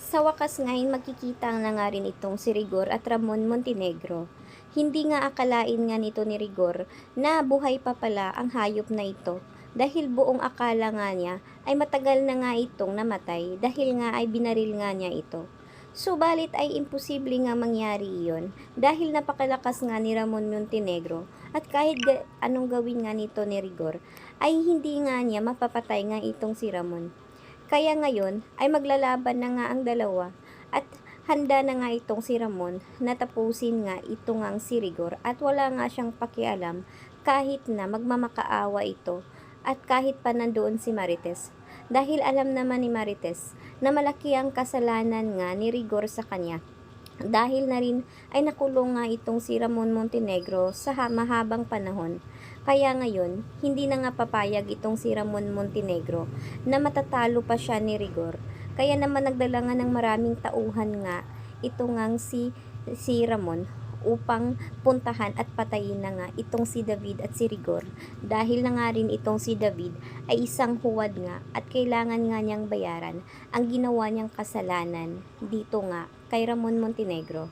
Sa wakas ngayon magkikita na nga rin itong si Rigor at Ramon Montenegro. Hindi nga akalain nga nito ni Rigor na buhay pa pala ang hayop na ito dahil buong akala nga niya ay matagal na nga itong namatay dahil nga ay binaril nga niya ito. Subalit ay imposible nga mangyari iyon dahil napakalakas nga ni Ramon Montenegro at kahit anong gawin nga nito ni Rigor ay hindi nga niya mapapatay nga itong si Ramon. Kaya ngayon ay maglalaban na nga ang dalawa at handa na nga itong si Ramon na tapusin nga ito ngang si Rigor at wala nga siyang pakialam kahit na magmamakaawa ito at kahit pa nandoon si Marites. Dahil alam naman ni Marites na malaki ang kasalanan nga ni Rigor sa kanya. Dahil na rin ay nakulong nga itong si Ramon Montenegro sa mahabang panahon. Kaya ngayon, hindi na nga papayag itong si Ramon Montenegro na matatalo pa siya ni Rigor. Kaya naman nagdala nga ng maraming tauhan nga ito ngang si Ramon upang puntahan at patayin na nga itong si David at si Rigor. Dahil na nga rin itong si David ay isang huwad nga at kailangan nga niyang bayaran ang ginawa niyang kasalanan dito nga kay Ramon Montenegro.